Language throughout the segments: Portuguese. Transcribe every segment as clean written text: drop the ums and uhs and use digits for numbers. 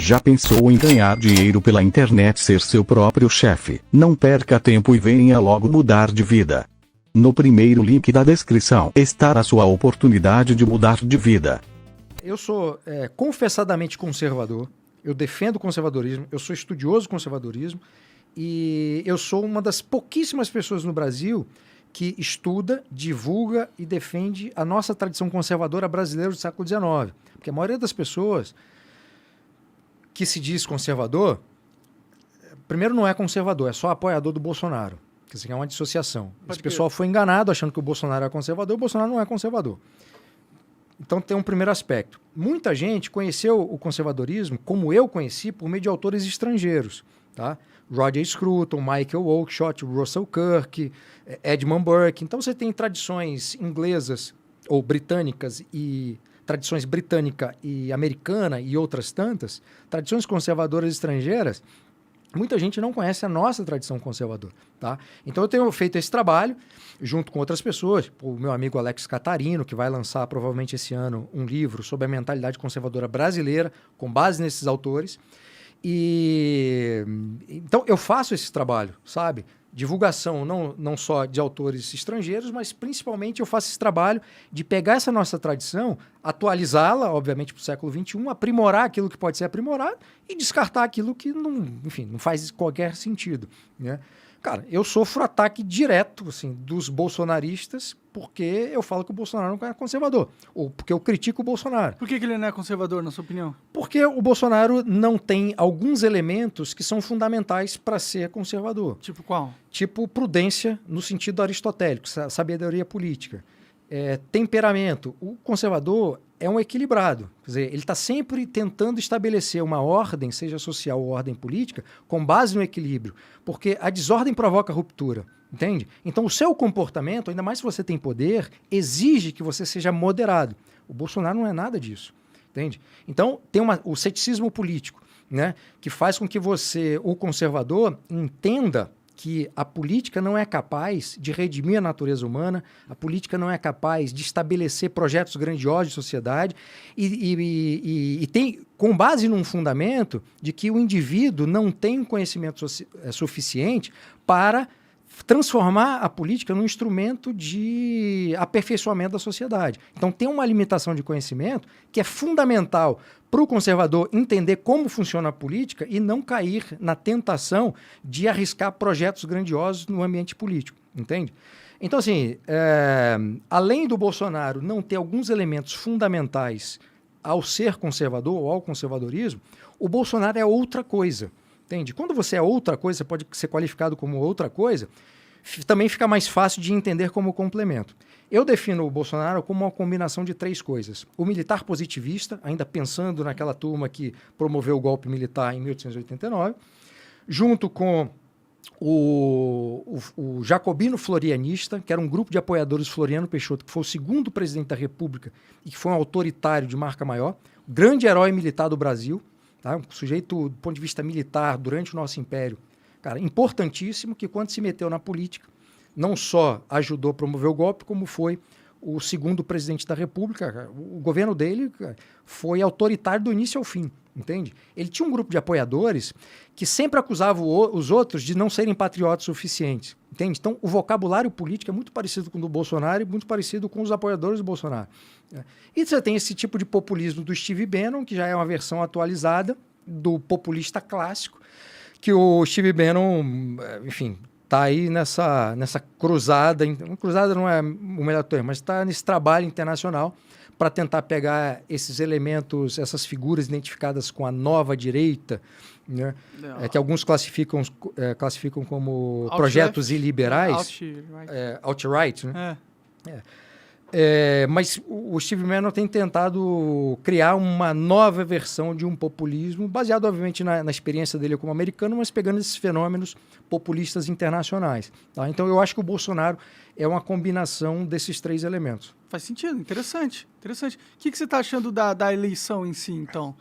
Já pensou em ganhar dinheiro pela internet, ser seu próprio chefe? Não perca tempo e venha logo mudar de vida. No primeiro link da descrição está a sua oportunidade de mudar de vida. Eu sou confessadamente conservador, eu defendo o conservadorismo, eu sou estudioso do conservadorismo e eu sou uma das pouquíssimas pessoas no Brasil que estuda, divulga e defende a nossa tradição conservadora brasileira do século XIX. Porque a maioria das pessoas que se diz conservador, primeiro não é conservador, é só apoiador do Bolsonaro. Quer dizer, é uma dissociação. Esse pessoal foi enganado achando que o Bolsonaro é conservador, o Bolsonaro não é conservador. Então tem um primeiro aspecto. Muita gente conheceu o conservadorismo, como eu conheci, por meio de autores estrangeiros. Tá? Roger Scruton, Michael Oakeshott, Russell Kirk, Edmund Burke. Então você tem tradições inglesas ou britânicas e tradições britânica e americana e outras tantas, tradições conservadoras estrangeiras. Muita gente não conhece a nossa tradição conservadora. Tá? Então eu tenho feito esse trabalho junto com outras pessoas, o meu amigo Alex Catarino, que vai lançar provavelmente esse ano um livro sobre a mentalidade conservadora brasileira, com base nesses autores. Então eu faço esse trabalho, sabe? Divulgação não só de autores estrangeiros, mas principalmente eu faço esse trabalho de pegar essa nossa tradição, atualizá-la, obviamente, para o século XXI, aprimorar aquilo que pode ser aprimorado e descartar aquilo que não faz qualquer sentido, né? Cara, eu sofro ataque direto assim, dos bolsonaristas porque eu falo que o Bolsonaro não é conservador, ou porque eu critico o Bolsonaro. Por que ele não é conservador, na sua opinião? Porque o Bolsonaro não tem alguns elementos que são fundamentais para ser conservador. Tipo qual? Tipo prudência no sentido aristotélico, sabedoria política. Temperamento. O conservador é um equilibrado. Quer dizer, ele está sempre tentando estabelecer uma ordem, seja social ou ordem política, com base no equilíbrio. Porque a desordem provoca ruptura, entende? Então o seu comportamento, ainda mais se você tem poder, exige que você seja moderado. O Bolsonaro não é nada disso, entende? Então tem o ceticismo político, né, que faz com que você, o conservador, entenda que a política não é capaz de redimir a natureza humana, a política não é capaz de estabelecer projetos grandiosos de sociedade e tem, com base num fundamento de que o indivíduo não tem conhecimento suficiente para transformar a política num instrumento de aperfeiçoamento da sociedade. Então tem uma limitação de conhecimento que é fundamental para o conservador entender como funciona a política e não cair na tentação de arriscar projetos grandiosos no ambiente político, entende? Então, assim, além do Bolsonaro não ter alguns elementos fundamentais ao ser conservador ou ao conservadorismo, o Bolsonaro é outra coisa. Entende? Quando você é outra coisa, você pode ser qualificado como outra coisa, também fica mais fácil de entender como complemento. Eu defino o Bolsonaro como uma combinação de três coisas. O militar positivista, ainda pensando naquela turma que promoveu o golpe militar em 1889, junto com o jacobino florianista, que era um grupo de apoiadores Floriano Peixoto, que foi o segundo presidente da República e que foi um autoritário de marca maior, grande herói militar do Brasil, tá? Um sujeito, do ponto de vista militar, durante o nosso império, cara, importantíssimo, que quando se meteu na política, não só ajudou a promover o golpe, como foi o segundo presidente da República. Cara. O governo dele, cara, foi autoritário do início ao fim, entende? Ele tinha um grupo de apoiadores que sempre acusavam os outros de não serem patriotas suficientes, entende? Então, o vocabulário político é muito parecido com o do Bolsonaro e muito parecido com os apoiadores do Bolsonaro. E você tem esse tipo de populismo do Steve Bannon, que já é uma versão atualizada do populista clássico, que o Steve Bannon, enfim, está aí nessa cruzada, cruzada não é o melhor termo, mas está nesse trabalho internacional para tentar pegar esses elementos, essas figuras identificadas com a nova direita, né, que alguns classificam como projetos iliberais, alt-right, né? Mas o Steve Bannon tem tentado criar uma nova versão de um populismo, baseado, obviamente, na experiência dele como americano, mas pegando esses fenômenos populistas internacionais. Tá? Então, eu acho que o Bolsonaro é uma combinação desses três elementos. Faz sentido, interessante. O que você está achando da eleição em si, então?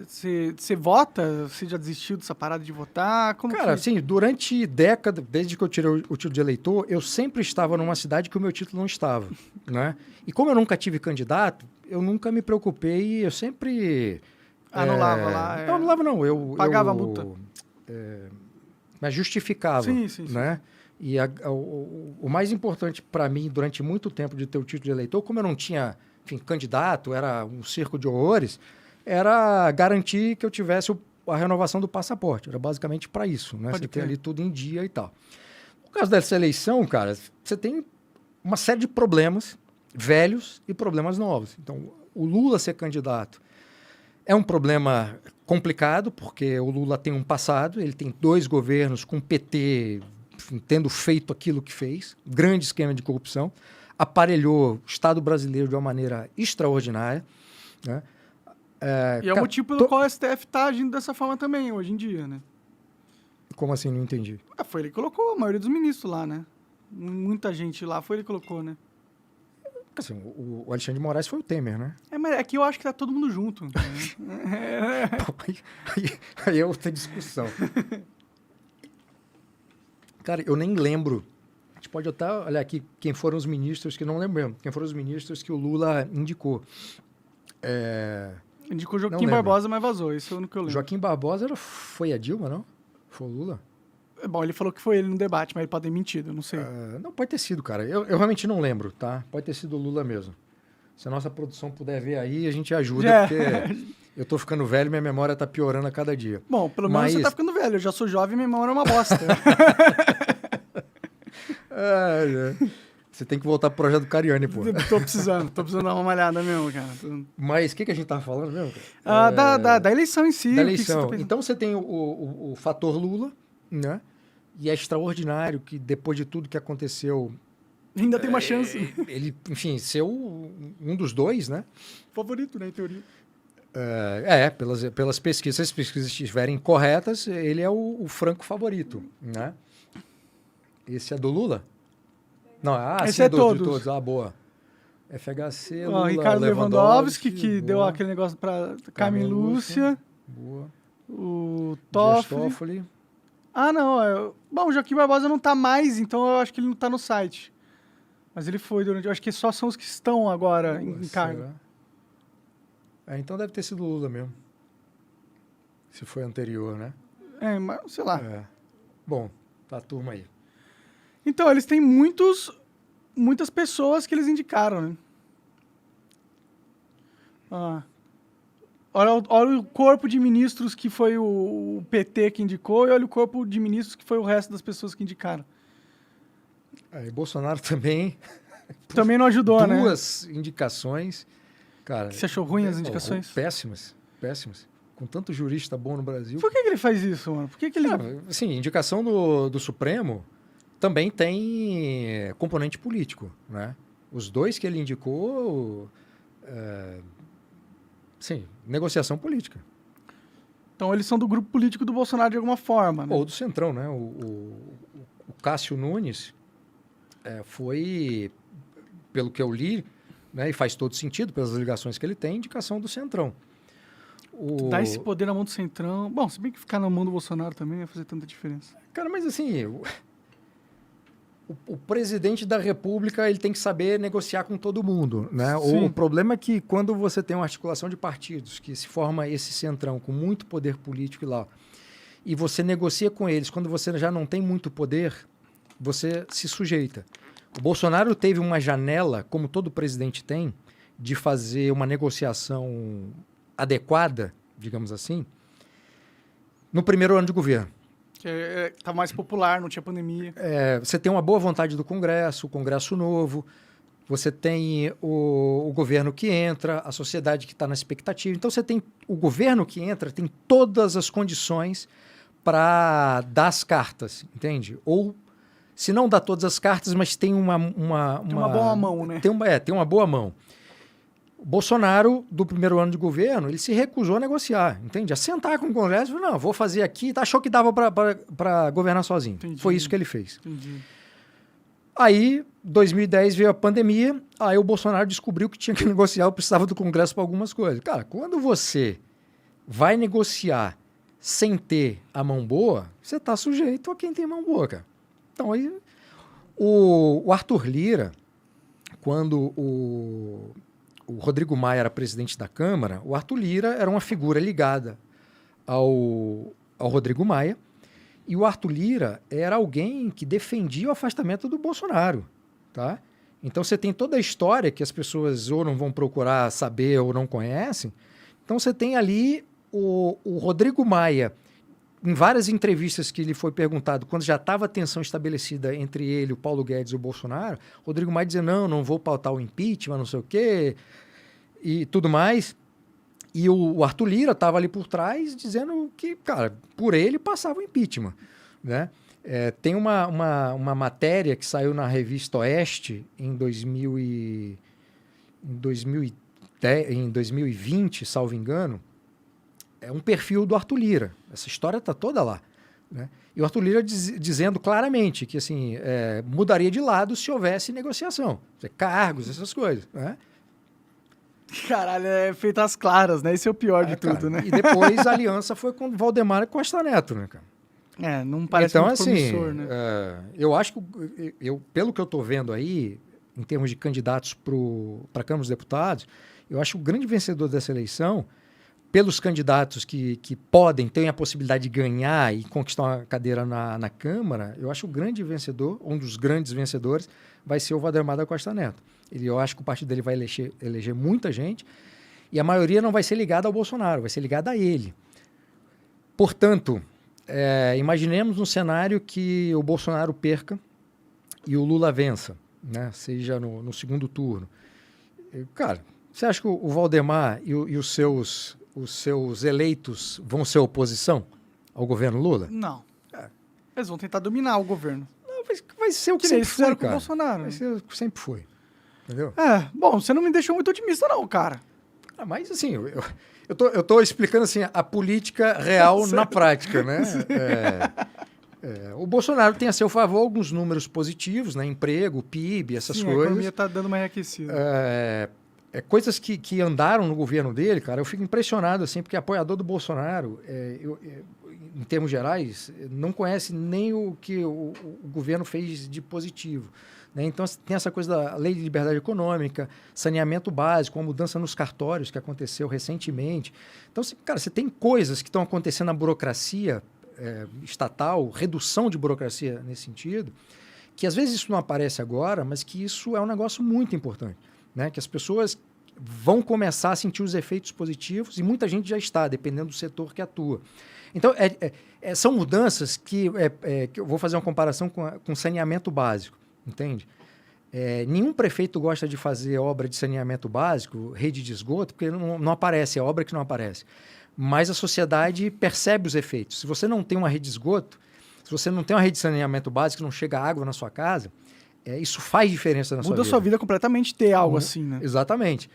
Você vota? Você já desistiu dessa parada de votar? Cara, assim, durante décadas, desde que eu tirei o título de eleitor, eu sempre estava numa cidade que o meu título não estava, né? E como eu nunca tive candidato, eu nunca me preocupei, eu sempre Anulava lá. Não anulava não. Pagava a multa. Mas justificava. Sim. Né? E o mais importante para mim, durante muito tempo de ter o título de eleitor, como eu não tinha, enfim, candidato, era um circo de horrores, era garantir que eu tivesse a renovação do passaporte. Era basicamente para isso, né? Você tem ali tudo em dia e tal. No caso dessa eleição, cara, você tem uma série de problemas velhos e problemas novos. Então, o Lula ser candidato é um problema complicado, porque o Lula tem um passado, ele tem 2 governos com o PT, enfim, tendo feito aquilo que fez, grande esquema de corrupção, aparelhou o Estado brasileiro de uma maneira extraordinária, né? E é o motivo pelo qual o STF está agindo dessa forma também, hoje em dia, né? Como assim? Não entendi. Foi ele que colocou a maioria dos ministros lá, né? Muita gente lá foi ele que colocou, né? Assim, o Alexandre de Moraes foi o Temer, né? Mas é que eu acho que tá todo mundo junto. Aí é outra discussão. Cara, eu nem lembro. A gente pode até olhar aqui quem foram os ministros, que não lembramos. Quem foram os ministros que o Lula indicou. Indicou Joaquim Barbosa, mas vazou. Isso é o único que eu lembro. Joaquim Barbosa foi a Dilma, não? Foi o Lula? Bom, ele falou que foi ele no debate, mas ele pode ter mentido, eu não sei. Não, pode ter sido, cara. Eu realmente não lembro, tá? Pode ter sido o Lula mesmo. Se a nossa produção puder ver aí, a gente ajuda, porque eu tô ficando velho e minha memória tá piorando a cada dia. Bom, pelo menos você tá ficando velho. Eu já sou jovem e minha memória é uma bosta. Você tem que voltar pro projeto do Cariani, pô. Tô precisando dar uma malhada mesmo, cara. Mas o que a gente tava falando mesmo? Da eleição em si. Da eleição. Então você tem o fator Lula, né? E é extraordinário que depois de tudo que aconteceu... Ainda tem uma chance. Ele, enfim, ser um dos 2, né? Favorito, né, em teoria. Pelas pesquisas, se as pesquisas estiverem corretas, ele é o franco favorito, né? Esse é do Lula? Não, esse sim, é de todos. Boa. FHC, Lula, Ricardo Lewandowski, que deu aquele negócio pra Carmen Lúcia. Boa. O Toffoli. Não. Bom, o Joaquim Barbosa não tá mais, então eu acho que ele não tá no site. Mas ele foi durante... Eu acho que só são os que estão agora em cargo. Então deve ter sido Lula mesmo. Se foi anterior, né? Mas sei lá. Bom, tá a turma aí. Então, eles têm muitas pessoas que eles indicaram, né? Olha o corpo de ministros que foi o PT que indicou e olha o corpo de ministros que foi o resto das pessoas que indicaram. E Bolsonaro também... Também não ajudou, né? 2 indicações. Cara, você achou ruim as indicações? Péssimas. Com tanto jurista bom no Brasil. Por que ele faz isso, mano? Por que ele... Sim, indicação do Supremo também tem componente político, né? Os 2 que ele indicou... sim, negociação política. Então eles são do grupo político do Bolsonaro de alguma forma, né? Ou do Centrão, né? O Cássio Nunes foi, pelo que eu li, né, e faz todo sentido pelas ligações que ele tem, indicação do Centrão. Dá esse poder na mão do Centrão. Bom, se bem que ficar na mão do Bolsonaro também ia fazer tanta diferença. Cara, mas assim... O presidente da República ele tem que saber negociar com todo mundo, né? O problema é que quando você tem uma articulação de partidos que se forma esse centrão com muito poder político lá e você negocia com eles, quando você já não tem muito poder, você se sujeita. O Bolsonaro teve uma janela, como todo presidente tem, de fazer uma negociação adequada, digamos assim, no primeiro ano de governo. Que estava mais popular, não tinha pandemia. Você tem uma boa vontade do Congresso, o Congresso novo, você tem o governo que entra, a sociedade que está na expectativa. Então, você tem o governo que entra, tem todas as condições para dar as cartas, entende? Ou, se não dá todas as cartas, mas tem uma boa mão, né? Tem uma boa mão. O Bolsonaro, do primeiro ano de governo, ele se recusou a negociar, entende? A sentar com o Congresso e falou, não, vou fazer aqui, achou que dava para governar sozinho. Entendi. Foi isso que ele fez. Entendi. Aí, 2010 veio a pandemia, aí o Bolsonaro descobriu que tinha que negociar, eu precisava do Congresso para algumas coisas. Cara, quando você vai negociar sem ter a mão boa, você está sujeito a quem tem mão boa, cara. Então, aí, o Arthur Lira, quando o o Rodrigo Maia era presidente da Câmara, o Arthur Lira era uma figura ligada ao Rodrigo Maia, e o Arthur Lira era alguém que defendia o afastamento do Bolsonaro, tá? Então você tem toda a história que as pessoas ou não vão procurar saber ou não conhecem. Então você tem ali o Rodrigo Maia, em várias entrevistas que ele foi perguntado, quando já estava a tensão estabelecida entre ele, o Paulo Guedes e o Bolsonaro, Rodrigo Maia dizia, não vou pautar o impeachment, não sei o quê, e tudo mais. E o Arthur Lira estava ali por trás dizendo que, cara, por ele passava o impeachment, né? Tem uma matéria que saiu na revista Oeste em 2020, salvo engano, é um perfil do Arthur Lira. Essa história está toda lá, né? E o Arthur Lira dizendo claramente que assim, mudaria de lado se houvesse negociação, cargos, essas coisas, né? Caralho, é feito às claras, né? Esse é o pior de tudo, né? E depois a aliança foi com Valdemar Costa Neto, né, cara? Não parece então, muito promissor, né? Eu acho que, pelo que eu estou vendo aí, em termos de candidatos para a Câmara dos Deputados, eu acho que o grande vencedor dessa eleição, pelos candidatos que têm a possibilidade de ganhar e conquistar uma cadeira na Câmara, eu acho que o grande vencedor, um dos grandes vencedores, vai ser o Valdemar da Costa Neto. Eu acho que o partido dele vai eleger muita gente e a maioria não vai ser ligada ao Bolsonaro, vai ser ligada a ele. Portanto, imaginemos um cenário que o Bolsonaro perca e o Lula vença, né? Seja no segundo turno. Cara, você acha que o Valdemar e os seus eleitos vão ser oposição ao governo Lula? Não. Eles vão tentar dominar o governo. Não, vai ser o que sempre foi, com o cara. Bolsonaro. Vai ser o que sempre foi. Entendeu? Bom, você não me deixou muito otimista não, cara. Mas assim, eu tô explicando assim, a política real na prática, né? O Bolsonaro tem a seu favor alguns números positivos, né? Emprego, PIB, essas coisas. A economia está dando uma enriquecida. Coisas que andaram no governo dele, cara, eu fico impressionado, assim, porque apoiador do Bolsonaro, em termos gerais, não conhece nem o que o governo fez de positivo, né? Então, tem essa coisa da lei de liberdade econômica, saneamento básico, a mudança nos cartórios que aconteceu recentemente. Então, cara, você tem coisas que estão acontecendo na burocracia estatal, redução de burocracia nesse sentido, que às vezes isso não aparece agora, mas que isso é um negócio muito importante, né? Que as pessoas vão começar a sentir os efeitos positivos e muita gente já está, dependendo do setor que atua. Então, são mudanças que eu vou fazer uma comparação com saneamento básico, entende? Nenhum prefeito gosta de fazer obra de saneamento básico, rede de esgoto, porque não aparece, é obra que não aparece. Mas a sociedade percebe os efeitos. Se você não tem uma rede de esgoto, se você não tem uma rede de saneamento básico, não chega água na sua casa, isso faz diferença na sua vida. Muda a sua vida completamente ter algo assim, né? Exatamente.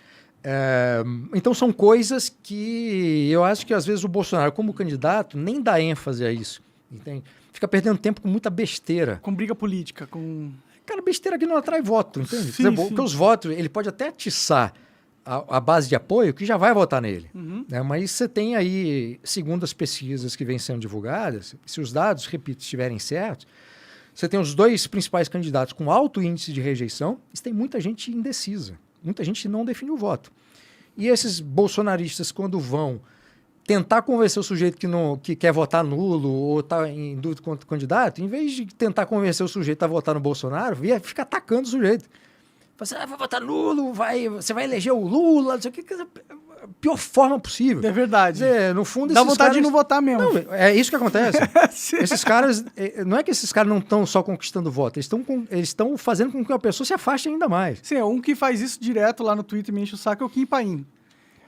Então são coisas que eu acho que às vezes o Bolsonaro, como candidato, nem dá ênfase a isso, entende? Fica perdendo tempo com muita besteira. Com briga política, com... Cara, besteira que não atrai voto, entende? Sim, porque os votos, ele pode até atiçar a base de apoio que já vai votar nele. Né? Mas você tem aí, segundo as pesquisas que vêm sendo divulgadas, se os dados, repito, estiverem certos, você tem os dois principais candidatos com alto índice de rejeição, e tem muita gente indecisa, muita gente não define o voto. E esses bolsonaristas, quando vão tentar convencer o sujeito que quer votar nulo ou está em dúvida contra o candidato, em vez de tentar convencer o sujeito a votar no Bolsonaro, fica atacando o sujeito. Fala assim, vai votar nulo, você vai eleger o Lula, não sei o que, a pior forma possível. É verdade. Quer dizer, no fundo, dá vontade de não votar mesmo. Não, é isso que acontece. Esses caras, não é que esses caras não estão só conquistando voto, eles estão fazendo com que a pessoa se afaste ainda mais. Sim, um que faz isso direto lá no Twitter e me enche o saco é o Kim Paim.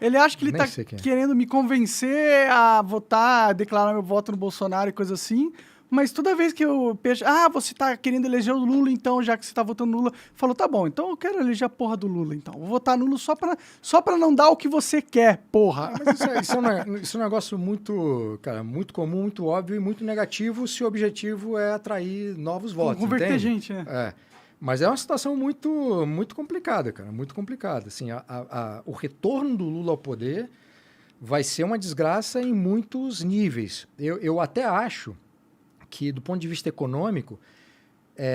Ele acha que ele está querendo me convencer a votar, a declarar meu voto no Bolsonaro e coisa assim, mas toda vez que eu penso, você tá querendo eleger o Lula, então, já que você tá votando no Lula, falou, tá bom, então eu quero eleger a porra do Lula, então. Vou votar nulo só pra não dar o que você quer, porra. Mas isso é um negócio muito, cara, muito comum, muito óbvio e muito negativo se o objetivo é atrair novos votos, converter entende? gente, né? Mas é uma situação muito, muito complicada, cara, muito complicada. Assim, o retorno do Lula ao poder vai ser uma desgraça em muitos níveis. Eu até acho que, do ponto de vista econômico,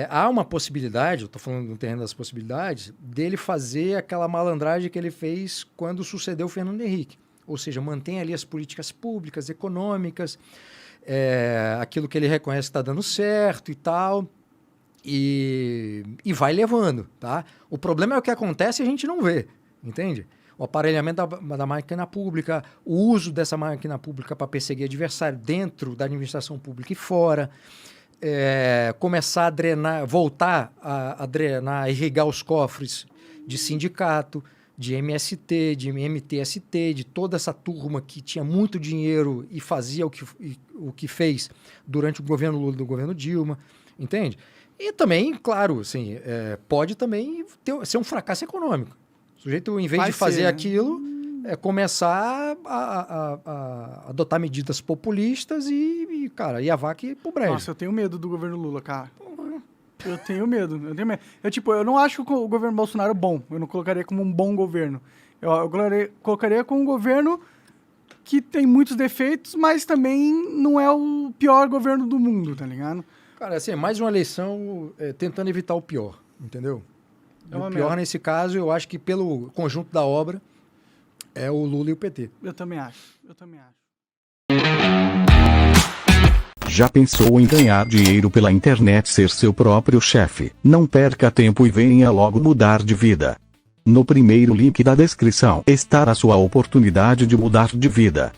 há uma possibilidade, eu estou falando no terreno das possibilidades, dele fazer aquela malandragem que ele fez quando sucedeu o Fernando Henrique. Ou seja, mantém ali as políticas públicas, econômicas, aquilo que ele reconhece que está dando certo e tal, e vai levando, tá? O problema é o que acontece e a gente não vê, entende? O aparelhamento da máquina pública, o uso dessa máquina pública para perseguir adversário dentro da administração pública e fora, começar a drenar, voltar a drenar, irrigar os cofres de sindicato, de MST, de MTST, de toda essa turma que tinha muito dinheiro e fazia o que fez durante o governo Lula e do governo Dilma, entende? E também, claro, assim, pode também ser um fracasso econômico. O sujeito, em vez de fazer aquilo, começar a adotar medidas populistas e a vaca ir pro brejo. Nossa, eu tenho medo do governo Lula, cara. Eu tenho medo. Eu não acho o governo Bolsonaro bom. Eu não colocaria como um bom governo. Eu colocaria como um governo que tem muitos defeitos, mas também não é o pior governo do mundo, tá ligado? Cara, assim, mais uma eleição tentando evitar o pior, entendeu? O pior, nesse caso, eu acho que pelo conjunto da obra, é o Lula e o PT. Eu também acho. Já pensou em ganhar dinheiro pela internet, ser seu próprio chefe? Não perca tempo e venha logo mudar de vida. No primeiro link da descrição está a sua oportunidade de mudar de vida.